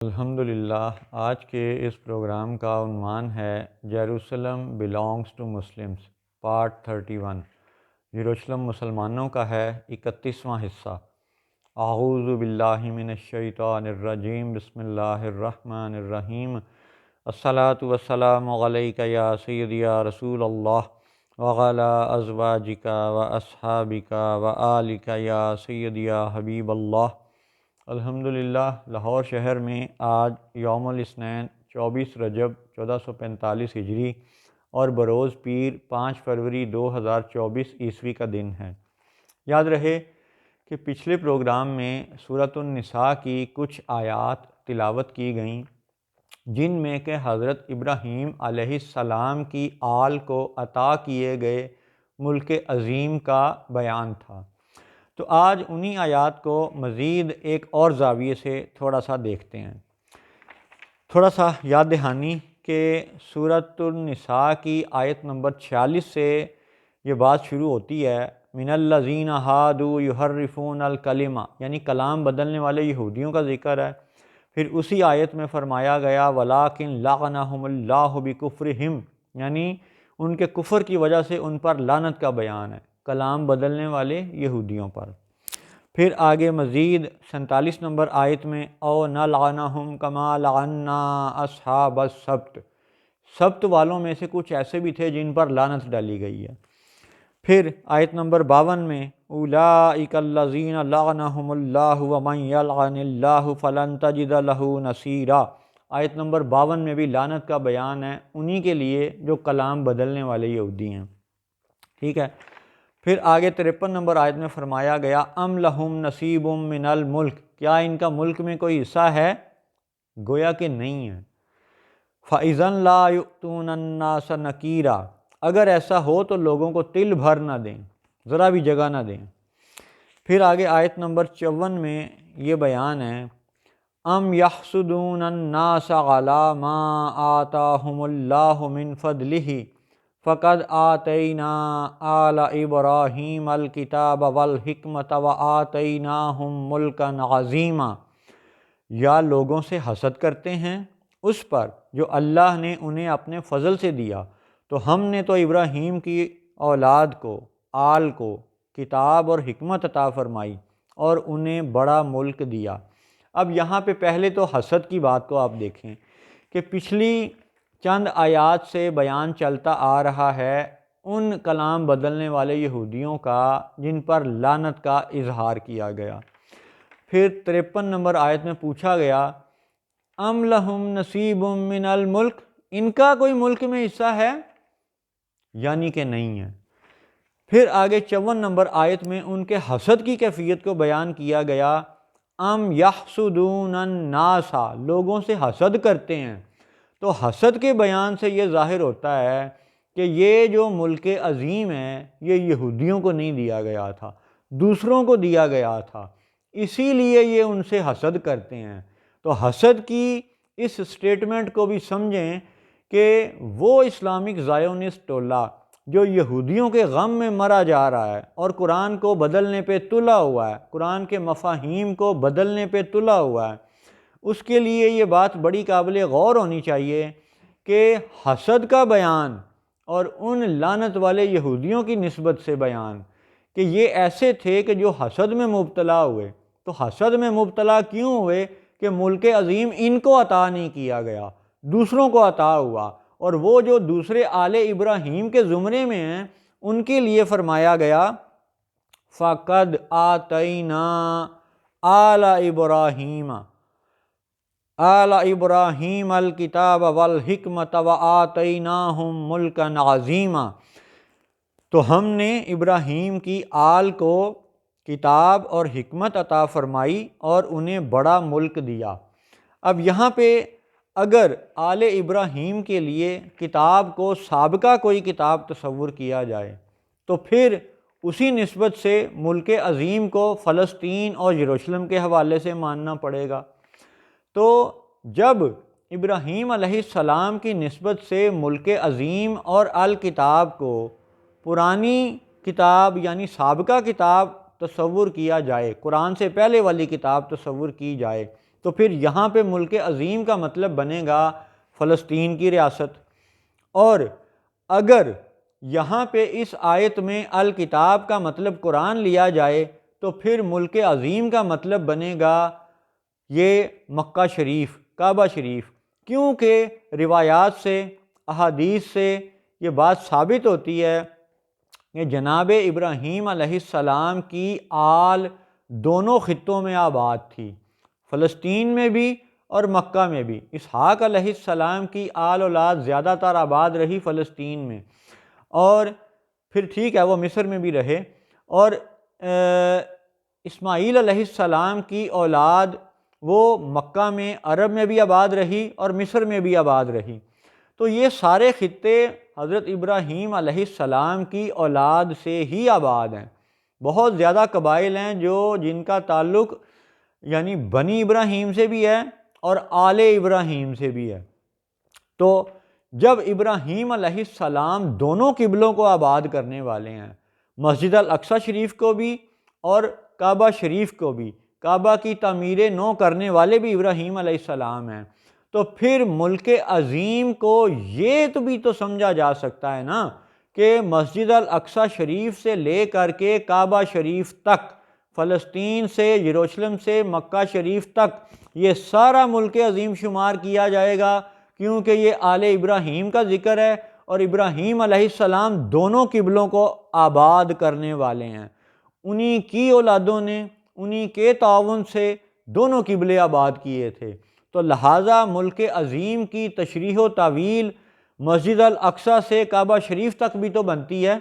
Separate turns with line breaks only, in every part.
الحمدللہ آج کے اس پروگرام کا عنوان ہے Jerusalem belongs to Muslims part 31۔ یروشلم مسلمانوں کا ہے 31واں حصہ۔ اعوذ باللہ من الشیطان الرجیم، بسم اللہ الرحمن الرحیم۔ الصلاۃ والسلام علیک یا سیدی یا رسول اللہ وعلی ازواجک و اصحابک و آلک یا سیدی یا حبیب اللہ۔ الحمدللہ لاہور شہر میں آج یوم الاثنین 24 رجب 1445 ہجری اور بروز پیر 5 فروری 2024 عیسوی کا دن ہے۔ یاد رہے کہ پچھلے پروگرام میں سورۃ النساء کی کچھ آیات تلاوت کی گئیں جن میں کہ حضرت ابراہیم علیہ السلام کی آل کو عطا کیے گئے ملک عظیم کا بیان تھا۔ تو آج انہی آیات کو مزید ایک اور زاویے سے تھوڑا سا دیکھتے ہیں۔ تھوڑا سا یاد دہانی کہ سورۃ النساء کی آیت نمبر 46 سے یہ بات شروع ہوتی ہے، من الذین ہادوا یحرفون الکلمہ، یعنی کلام بدلنے والے یہودیوں کا ذکر ہے۔ پھر اسی آیت میں فرمایا گیا ولاکن لعنہم اللہ بکفرہم، یعنی ان کے کفر کی وجہ سے ان پر لعنت کا بیان ہے، کلام بدلنے والے یہودیوں پر۔ پھر آگے مزید 47 نمبر آیت میں او نلعنہم کما لعنا اصحاب السبت، سبت والوں میں سے کچھ ایسے بھی تھے جن پر لعنت ڈالی گئی ہے۔ پھر آیت نمبر 52 میں اولئک الذین لعنہم اللہ ومن یلعن اللہ فلن تجد لہ نصیرا، آیت نمبر 52 میں بھی لعنت کا بیان ہے انہی کے لیے جو کلام بدلنے والے یہودی ہیں۔ ٹھیک ہے۔ پھر آگے 53 نمبر آیت میں فرمایا گیا ام لہم نصیب من الملک، کیا ان کا ملک میں کوئی حصہ ہے؟ گویا کہ نہیں ہے۔ فَإِذًا لَا يُؤْتُونَ النَّاسَ نَكِيرًا، اگر ایسا ہو تو لوگوں کو تل بھر نہ دیں، ذرا بھی جگہ نہ دیں۔ پھر آگے آیت نمبر 54 میں یہ بیان ہے ام یحسدون الناس علی ما آتاہم اللہ من فضلہ فقد آتینا آل ابراہیم الکتاب والحکمت وآتیناہم ملکا عظیما، یا لوگوں سے حسد کرتے ہیں اس پر جو اللہ نے انہیں اپنے فضل سے دیا، تو ہم نے تو ابراہیم کی اولاد کو، آل کو کتاب اور حکمت عطا فرمائی اور انہیں بڑا ملک دیا۔ اب یہاں پہ پہلے تو حسد کی بات کو آپ دیکھیں کہ پچھلی چند آیات سے بیان چلتا آ رہا ہے ان کلام بدلنے والے یہودیوں کا جن پر لعنت کا اظہار کیا گیا۔ پھر 53 نمبر آیت میں پوچھا گیا ام لہم نصیب من الملک، ان کا کوئی ملک میں حصہ ہے؟ یعنی کہ نہیں ہے۔ پھر آگے 54 نمبر آیت میں ان کے حسد کی کیفیت کو بیان کیا گیا ام یحسدون الناس، لوگوں سے حسد کرتے ہیں۔ تو حسد کے بیان سے یہ ظاہر ہوتا ہے کہ یہ جو ملک عظیم ہے یہ یہودیوں کو نہیں دیا گیا تھا، دوسروں کو دیا گیا تھا، اسی لیے یہ ان سے حسد کرتے ہیں۔ تو حسد کی اس سٹیٹمنٹ کو بھی سمجھیں کہ وہ اسلامک زائونسٹ ٹولہ جو یہودیوں کے غم میں مرا جا رہا ہے اور قرآن کو بدلنے پہ تلا ہوا ہے، قرآن کے مفاہیم کو بدلنے پہ تلا ہوا ہے، اس کے لیے یہ بات بڑی قابل غور ہونی چاہیے کہ حسد کا بیان اور ان لعنت والے یہودیوں کی نسبت سے بیان کہ یہ ایسے تھے کہ جو حسد میں مبتلا ہوئے۔ تو حسد میں مبتلا کیوں ہوئے کہ ملک عظیم ان کو عطا نہیں کیا گیا، دوسروں کو عطا ہوا، اور وہ جو دوسرے آل ابراہیم کے زمرے میں ہیں ان کے لیے فرمایا گیا فَقَدْ آتَيْنَا آلَ ابراہیم الکتاب والحکمت وآتیناہم ملکا عظیما، تو ہم نے ابراہیم کی آل کو کتاب اور حکمت عطا فرمائی اور انہیں بڑا ملک دیا۔ اب یہاں پہ اگر آل ابراہیم کے لیے کتاب کو سابقہ کوئی کتاب تصور کیا جائے تو پھر اسی نسبت سے ملک عظیم کو فلسطین اور یروشلم کے حوالے سے ماننا پڑے گا۔ تو جب ابراہیم علیہ السلام کی نسبت سے ملک عظیم اور الکتاب کو پرانی کتاب یعنی سابقہ کتاب تصور کیا جائے، قرآن سے پہلے والی کتاب تصور کی جائے، تو پھر یہاں پہ ملک عظیم کا مطلب بنے گا فلسطین کی ریاست، اور اگر یہاں پہ اس آیت میں الکتاب کا مطلب قرآن لیا جائے تو پھر ملک عظیم کا مطلب بنے گا یہ مکہ شریف، کعبہ شریف، کیونکہ روایات سے، احادیث سے یہ بات ثابت ہوتی ہے کہ جناب ابراہیم علیہ السلام کی آل دونوں خطوں میں آباد تھی، فلسطین میں بھی اور مکہ میں بھی۔ اسحاق علیہ السلام کی آل اولاد زیادہ تر آباد رہی فلسطین میں، اور پھر ٹھیک ہے وہ مصر میں بھی رہے، اور اسماعیل علیہ السلام کی اولاد وہ مکہ میں، عرب میں بھی آباد رہی اور مصر میں بھی آباد رہی۔ تو یہ سارے خطے حضرت ابراہیم علیہ السلام کی اولاد سے ہی آباد ہیں۔ بہت زیادہ قبائل ہیں جن کا تعلق یعنی بنی ابراہیم سے بھی ہے اور آل ابراہیم سے بھی ہے۔ تو جب ابراہیم علیہ السلام دونوں قبلوں کو آباد کرنے والے ہیں، مسجد الاقصی شریف کو بھی اور کعبہ شریف کو بھی، کعبہ کی تعمیر نو کرنے والے بھی ابراہیم علیہ السلام ہیں، تو پھر ملک عظیم کو یہ بھی تو سمجھا جا سکتا ہے نا کہ مسجد الاقصی شریف سے لے کر کے کعبہ شریف تک، فلسطین سے، یروشلم سے مکہ شریف تک، یہ سارا ملک عظیم شمار کیا جائے گا، کیونکہ یہ آل ابراہیم کا ذکر ہے اور ابراہیم علیہ السلام دونوں قبلوں کو آباد کرنے والے ہیں، انہی کی اولادوں نے انہی کے تعاون سے دونوں قبلے آباد کیے تھے۔ تو لہٰذا ملک عظیم کی تشریح و تعویل مسجد الاقصی سے کعبہ شریف تک بھی تو بنتی ہے،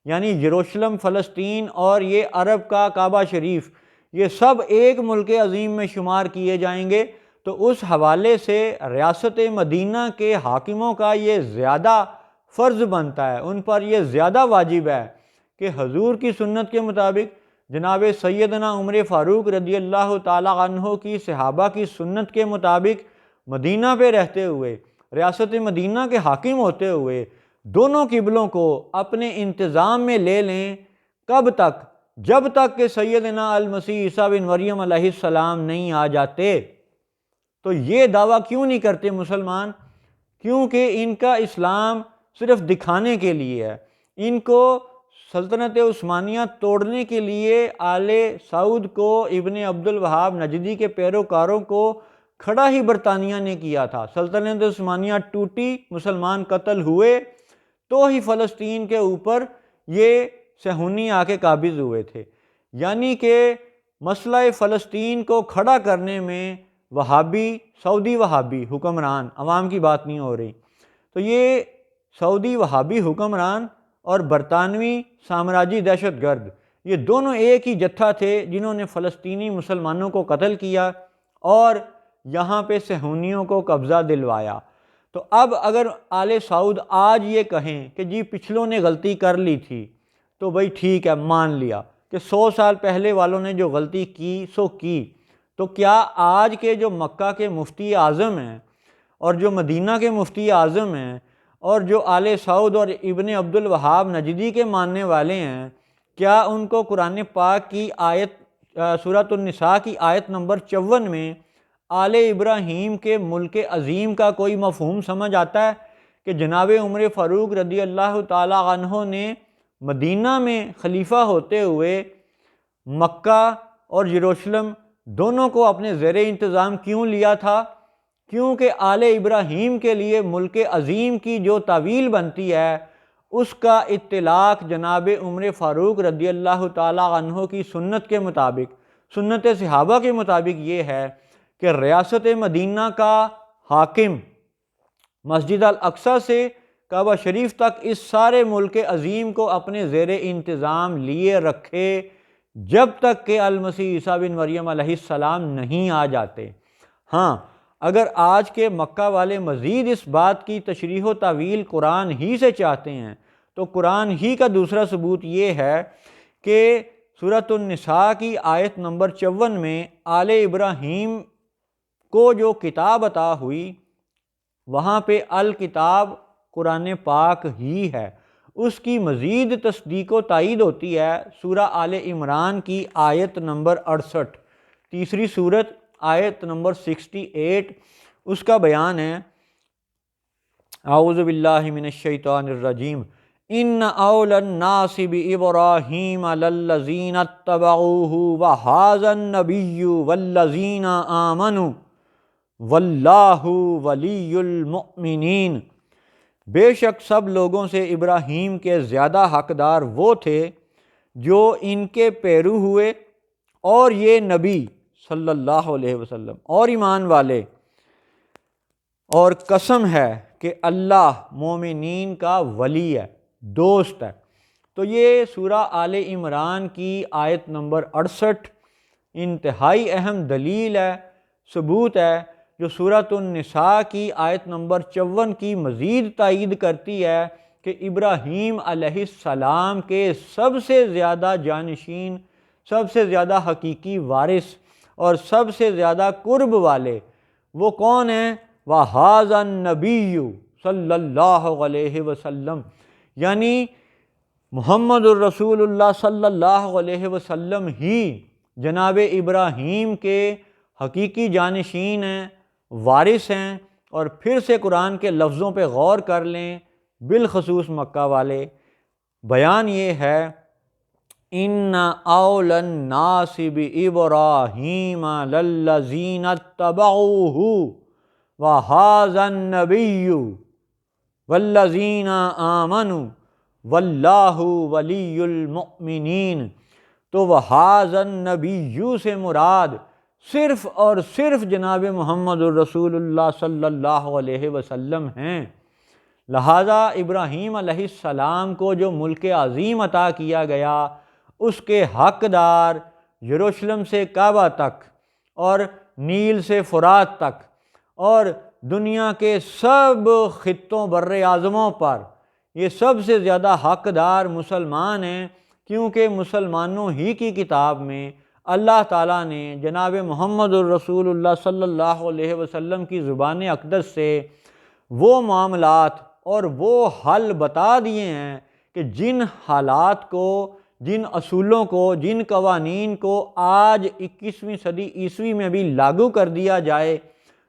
یعنی یروشلم، فلسطین اور یہ عرب کا کعبہ شریف، یہ سب ایک ملک عظیم میں شمار کیے جائیں گے۔ تو اس حوالے سے ریاست مدینہ کے حاکموں کا یہ زیادہ فرض بنتا ہے، ان پر یہ زیادہ واجب ہے کہ حضور کی سنت کے مطابق، جناب سیدنا عمر فاروق رضی اللہ تعالیٰ عنہ کی صحابہ کی سنت کے مطابق مدینہ پہ رہتے ہوئے، ریاست مدینہ کے حاکم ہوتے ہوئے دونوں قبلوں کو اپنے انتظام میں لے لیں۔ کب تک؟ جب تک کہ سیدنا المسیح عیسیٰ بن مریم علیہ السلام نہیں آ جاتے۔ تو یہ دعویٰ کیوں نہیں کرتے مسلمان؟ کیونکہ ان کا اسلام صرف دکھانے کے لیے ہے، ان کو سلطنت عثمانیہ توڑنے کے لیے آل سعود کو، ابن عبد الوہاب نجدی کے پیروکاروں کو کھڑا ہی برطانیہ نے کیا تھا۔ سلطنت عثمانیہ ٹوٹی، مسلمان قتل ہوئے، تو ہی فلسطین کے اوپر یہ صہیونی آ کے قابض ہوئے تھے۔ یعنی کہ مسئلہ فلسطین کو کھڑا کرنے میں وہابی، سعودی وہابی حکمران، عوام کی بات نہیں ہو رہی، تو یہ سعودی وہابی حکمران اور برطانوی سامراجی دہشت گرد، یہ دونوں ایک ہی جتھا تھے جنہوں نے فلسطینی مسلمانوں کو قتل کیا اور یہاں پہ صہیونیوں کو قبضہ دلوایا۔ تو اب اگر آل سعود آج یہ کہیں کہ جی پچھلوں نے غلطی کر لی تھی، تو بھائی ٹھیک ہے، مان لیا کہ 100 سال پہلے والوں نے جو غلطی کی سو کی، تو کیا آج کے جو مکہ کے مفتی اعظم ہیں اور جو مدینہ کے مفتی اعظم ہیں اور جو آل سعود اور ابن عبد الوہاب نجدی کے ماننے والے ہیں، کیا ان کو قرآن پاک کی آیت سورۃ النساء کی آیت نمبر 54 میں آل ابراہیم کے ملک عظیم کا کوئی مفہوم سمجھ آتا ہے کہ جناب عمر فاروق رضی اللہ تعالیٰ عنہ نے مدینہ میں خلیفہ ہوتے ہوئے مکہ اور یروشلم دونوں کو اپنے زیر انتظام کیوں لیا تھا؟ کیونکہ آل ابراہیم کے لیے ملک عظیم کی جو تعویل بنتی ہے، اس کا اطلاق جناب عمر فاروق رضی اللہ تعالیٰ عنہ کی سنت کے مطابق، سنت صحابہ کے مطابق یہ ہے کہ ریاست مدینہ کا حاکم مسجد الاقصی سے کعبہ شریف تک اس سارے ملک عظیم کو اپنے زیر انتظام لیے رکھے جب تک کہ المسیح عیسیٰ بن مریم علیہ السلام نہیں آ جاتے۔ ہاں، اگر آج کے مکہ والے مزید اس بات کی تشریح و تعویل قرآن ہی سے چاہتے ہیں، تو قرآن ہی کا دوسرا ثبوت یہ ہے کہ سورۃ النساء کی آیت نمبر 54 میں آل ابراہیم کو جو کتاب عطا ہوئی، وہاں پہ الکتاب قرآن پاک ہی ہے۔ اس کی مزید تصدیق و تائید ہوتی ہے سورہ آل عمران کی آیت نمبر 68، تیسری سورت آیت نمبر 68 اس کا بیان ہے، اعوذ باللہ من الشیطان الرجیم، ان اول الناس بابراہیم للذین اتبعوہ وہذا النبی والذین آمنوا واللہ ولی المؤمنین۔ بے شک سب لوگوں سے ابراہیم کے زیادہ حقدار وہ تھے جو ان کے پیرو ہوئے، اور یہ نبی صلی اللہ علیہ وسلم اور ایمان والے، اور قسم ہے کہ اللہ مومنین کا ولی ہے، دوست ہے۔ تو یہ سورہ آل عمران کی آیت نمبر 68 انتہائی اہم دلیل ہے، ثبوت ہے، جو سورۃ النساء کی آیت نمبر 54 کی مزید تائید کرتی ہے کہ ابراہیم علیہ السلام کے سب سے زیادہ جانشین، سب سے زیادہ حقیقی وارث اور سب سے زیادہ قرب والے وہ کون ہیں؟ وَهَذَا النَّبِيُّ صلی اللہ علیہ وسلم، یعنی محمد الرسول اللہ صلی اللہ علیہ وسلم ہی جناب ابراہیم کے حقیقی جانشین ہیں، وارث ہیں۔ اور پھر سے قرآن کے لفظوں پہ غور کر لیں، بالخصوص مکہ والے، بیان یہ ہے، ان اول الناس بابراہیم للذین اتبعوہ وہذا النبی والذین آمنوا واللہ ولی المؤمنین۔ تو وہذا النبی سے مراد صرف اور صرف جناب محمد الرسول اللہ صلی اللہ علیہ وسلم ہیں۔ لہٰذا ابراہیم علیہ السلام کو جو ملک عظیم عطا کیا گیا، اس کے حقدار یروشلم سے کعبہ تک اور نیل سے فرات تک اور دنیا کے سب خطوں بر اعظموں پر یہ سب سے زیادہ حقدار مسلمان ہیں، کیونکہ مسلمانوں ہی کی کتاب میں اللہ تعالیٰ نے جناب محمد الرسول اللہ صلی اللہ علیہ وسلم کی زبان اقدس سے وہ معاملات اور وہ حل بتا دیے ہیں کہ جن حالات کو، جن اصولوں کو، جن قوانین کو آج 21ویں صدی عیسوی میں بھی لاگو کر دیا جائے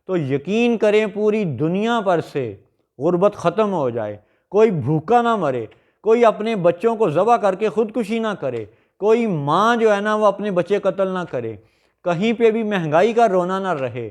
تو یقین کریں پوری دنیا پر سے غربت ختم ہو جائے، کوئی بھوکا نہ مرے، کوئی اپنے بچوں کو ذبح کر کے خودکشی نہ کرے، کوئی ماں جو ہے نا وہ اپنے بچے قتل نہ کرے، کہیں پہ بھی مہنگائی کا رونا نہ رہے،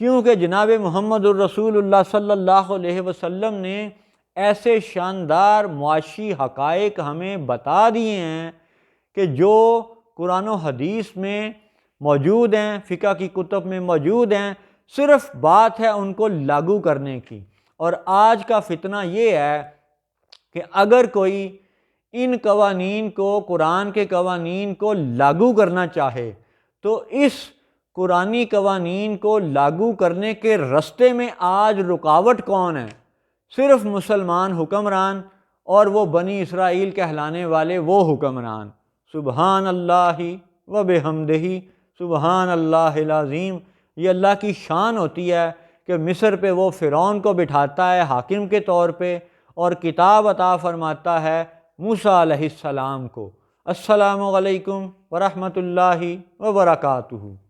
کیونکہ جناب محمد الرسول اللہ صلی اللہ علیہ وسلم نے ایسے شاندار معاشی حقائق ہمیں بتا دیے ہیں کہ جو قرآن و حدیث میں موجود ہیں، فقہ کی کتب میں موجود ہیں، صرف بات ہے ان کو لاگو کرنے کی۔ اور آج کا فتنہ یہ ہے کہ اگر کوئی ان قوانین کو، قرآن کے قوانین کو لاگو کرنا چاہے تو اس قرآنی قوانین کو لاگو کرنے کے رستے میں آج رکاوٹ کون ہے؟ صرف مسلمان حکمران اور وہ بنی اسرائیل کہلانے والے وہ حکمران۔ سبحان اللہ و بحمدہ، سبحان اللہ العظیم۔ یہ اللہ کی شان ہوتی ہے کہ مصر پہ وہ فرعون کو بٹھاتا ہے حاکم کے طور پہ اور کتاب عطا فرماتا ہے موسیٰ علیہ السلام کو۔ السلام علیکم ورحمۃ اللہ وبرکاتہ۔